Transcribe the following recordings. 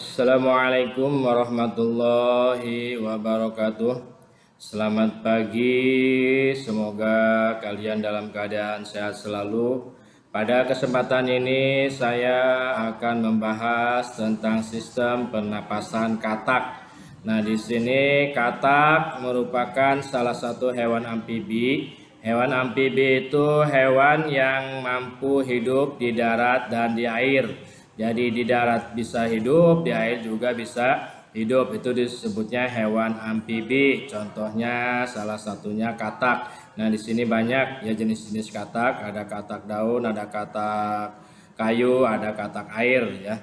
Assalamualaikum warahmatullahi wabarakatuh. Selamat pagi, semoga kalian dalam keadaan sehat selalu. Pada kesempatan ini saya akan membahas tentang sistem pernapasan katak. Nah, di sini katak merupakan salah satu hewan amfibi. Hewan amfibi itu hewan yang mampu hidup di darat dan di air. Jadi di darat bisa hidup, di air juga bisa hidup. Itu disebutnya hewan amfibi. Contohnya salah satunya katak. Nah, di sini banyak ya jenis-jenis katak. Ada katak daun, ada katak kayu, ada katak air ya.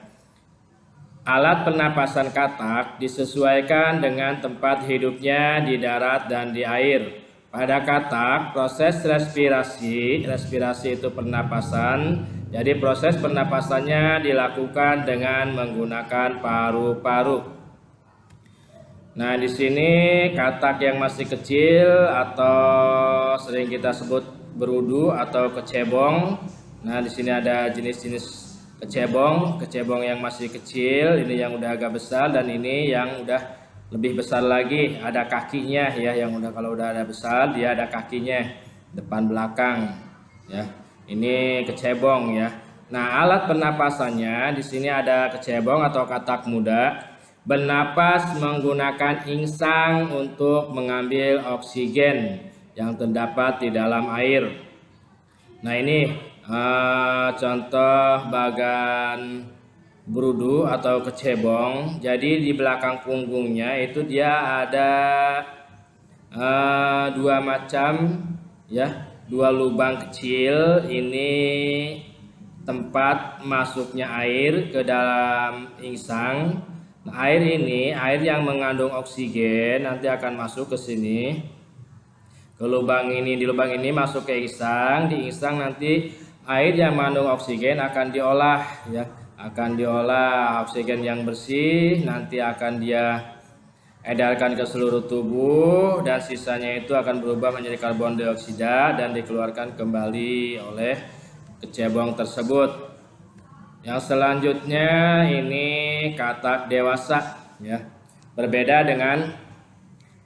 Alat pernapasan katak disesuaikan dengan tempat hidupnya di darat dan di air. Pada katak, proses respirasi itu pernapasan. Jadi proses pernapasannya dilakukan dengan menggunakan paru-paru. Nah, di sini katak yang masih kecil atau sering kita sebut berudu atau kecebong. Nah, di sini ada jenis-jenis kecebong yang masih kecil, ini yang udah agak besar, dan ini yang udah lebih besar lagi, ada kakinya ya, yang udah kalau udah ada besar dia ada kakinya depan belakang ya. Ini kecebong ya. Nah, alat pernapasannya di sini ada kecebong atau katak muda bernapas menggunakan insang untuk mengambil oksigen yang terdapat di dalam air. Nah, ini contoh bagan berudu atau kecebong. Jadi di belakang punggungnya itu dia ada dua macam ya, dua lubang kecil. Ini tempat masuknya air ke dalam insang. Nah, air ini air yang mengandung oksigen nanti akan masuk ke sini, ke lubang ini. Di lubang ini masuk ke insang. Di insang nanti air yang mengandung oksigen akan diolah ya, akan diolah oksigen yang bersih, nanti akan dia edarkan ke seluruh tubuh, dan sisanya itu akan berubah menjadi karbon dioksida dan dikeluarkan kembali oleh kecebong tersebut. Yang selanjutnya ini katak dewasa ya. Berbeda dengan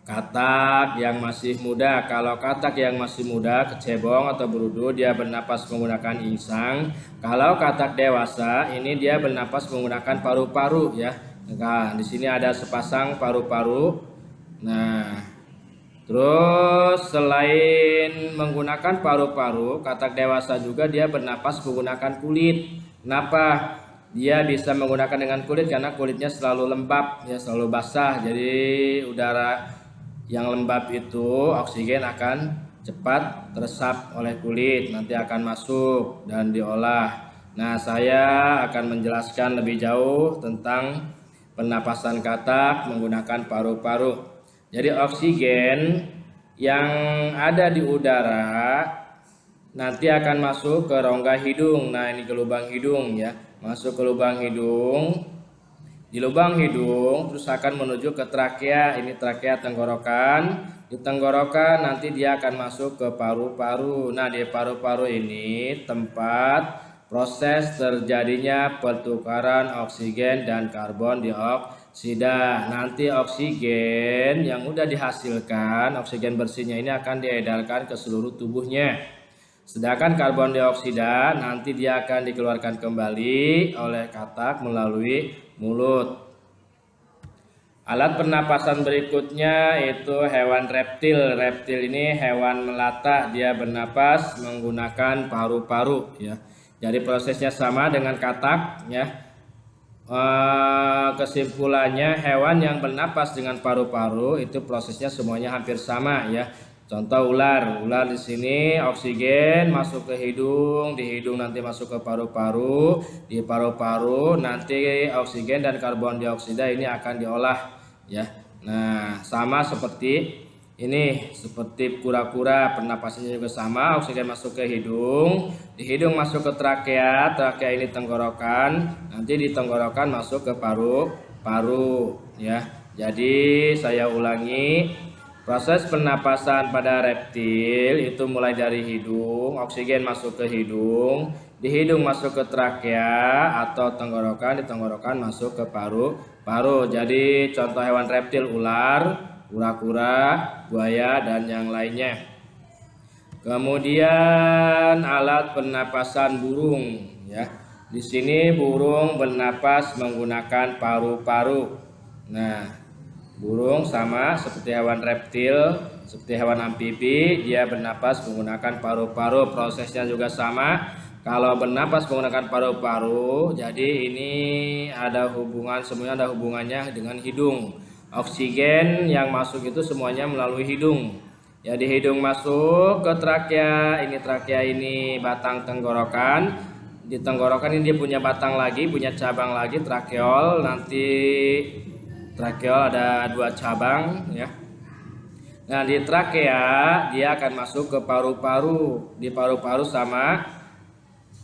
katak yang masih muda. Kalau katak yang masih muda, kecebong atau berudu, dia bernapas menggunakan insang. Kalau katak dewasa ini dia bernapas menggunakan paru-paru ya. Nah, di sini ada sepasang paru-paru. Nah, terus selain menggunakan paru-paru, katak dewasa juga dia bernapas menggunakan kulit. Kenapa? Dia bisa menggunakan dengan kulit karena kulitnya selalu lembab ya, selalu basah. Jadi udara yang lembab itu oksigen akan cepat teresap oleh kulit, nanti akan masuk dan diolah. Nah, saya akan menjelaskan lebih jauh tentang pernapasan katak menggunakan paru-paru. Jadi oksigen yang ada di udara nanti akan masuk ke rongga hidung. Nah, ini ke lubang hidung ya, masuk ke lubang hidung. Di lubang hidung terus akan menuju ke trakea. Ini trakea tenggorokan. Di tenggorokan nanti dia akan masuk ke paru-paru. Nah, di paru-paru ini tempat proses terjadinya pertukaran oksigen dan karbon dioksida. Nanti oksigen yang udah dihasilkan, oksigen bersihnya ini akan diedarkan ke seluruh tubuhnya. Sedangkan karbon dioksida nanti dia akan dikeluarkan kembali oleh katak melalui mulut. Alat pernapasan berikutnya itu hewan reptil. Reptil ini hewan melata, dia bernapas menggunakan paru-paru ya. Jadi prosesnya sama dengan katak ya. Kesimpulannya hewan yang bernapas dengan paru-paru itu prosesnya semuanya hampir sama ya. Contoh ular di sini oksigen masuk ke hidung, di hidung nanti masuk ke paru-paru, di paru-paru nanti oksigen dan karbon dioksida ini akan diolah ya. Nah, sama seperti ini, seperti kura-kura, pernapasannya juga sama, oksigen masuk ke hidung, di hidung masuk ke trakea, trakea ini tenggorokan, nanti di tenggorokan masuk ke paru-paru ya. Jadi saya ulangi, proses pernapasan pada reptil itu mulai dari hidung, oksigen masuk ke hidung, di hidung masuk ke trakea atau tenggorokan, di tenggorokan masuk ke paru-paru. Jadi contoh hewan reptil ular, kura-kura, buaya dan yang lainnya. Kemudian alat pernapasan burung ya. Di sini burung bernapas menggunakan paru-paru. Nah, burung sama seperti hewan reptil, seperti hewan amfibi, dia bernapas menggunakan paru-paru. Prosesnya juga sama. Kalau bernapas menggunakan paru-paru, jadi ini ada hubungan, semuanya ada hubungannya dengan hidung. Oksigen yang masuk itu semuanya melalui hidung. Ya, di hidung masuk ke trakea, ini batang tenggorokan. Di tenggorokan ini dia punya batang lagi, punya cabang lagi, trakeol. Nanti trakeol ada 2 cabang ya. Nah, di trakea dia akan masuk ke paru-paru. Di paru-paru sama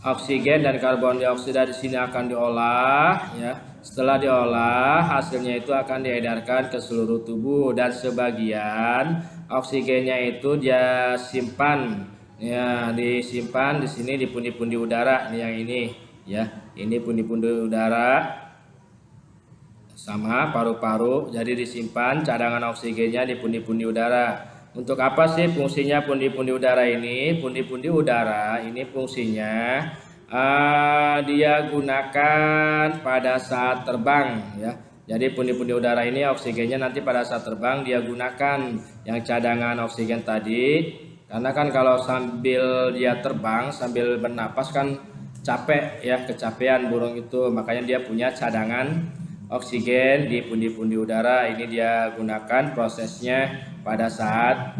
oksigen dan karbon dioksida di sini akan diolah ya. Setelah diolah, hasilnya itu akan diedarkan ke seluruh tubuh dan sebagian oksigennya itu dia simpan ya, disimpan di sini di pundi-pundi udara nih, yang ini ya. Ini pundi-pundi udara sama paru-paru, jadi disimpan cadangan oksigennya di pundi-pundi udara. Untuk apa sih fungsinya pundi-pundi udara ini? Pundi-pundi udara ini fungsinya dia gunakan pada saat terbang ya. Jadi pundi-pundi udara ini oksigennya nanti pada saat terbang dia gunakan yang cadangan oksigen tadi. Karena kan kalau sambil dia terbang sambil bernapas kan capek ya, kecapean burung itu, makanya dia punya cadangan oksigen di pundi-pundi udara. Ini dia gunakan prosesnya pada saat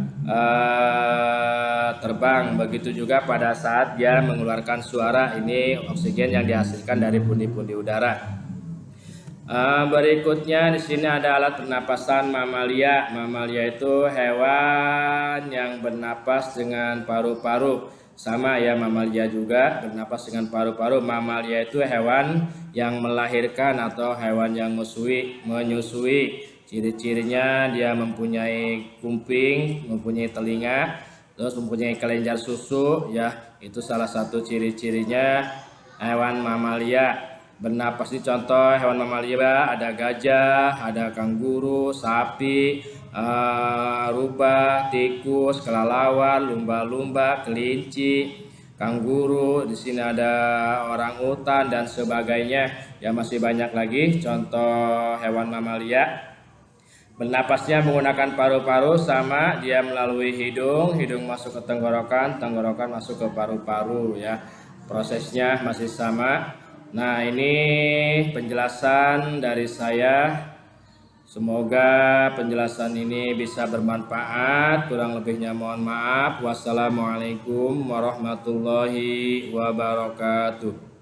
terbang. Begitu juga pada saat dia mengeluarkan suara, ini oksigen yang dihasilkan dari pundi-pundi udara. Berikutnya di sini ada alat pernapasan mamalia. Mamalia itu hewan yang bernapas dengan paru-paru. Sama ya, mamalia juga bernapas dengan paru-paru. Mamalia itu hewan yang melahirkan atau hewan yang menyusui. Ciri-cirinya dia mempunyai kuping, mempunyai telinga, terus mempunyai kelenjar susu ya. Itu salah satu ciri-cirinya hewan mamalia. Bernapas di contoh hewan mamalia ada gajah, ada kanguru, sapi, rubah, tikus, kelelawar, lumba-lumba, kelinci, kanguru. Di sini ada orangutan dan sebagainya. Ya, masih banyak lagi contoh hewan mamalia. Bernapasnya menggunakan paru-paru sama, dia melalui hidung, hidung masuk ke tenggorokan, tenggorokan masuk ke paru-paru ya. Prosesnya masih sama. Nah, ini penjelasan dari saya. Semoga penjelasan ini bisa bermanfaat. Kurang lebihnya mohon maaf. Wassalamualaikum warahmatullahi wabarakatuh.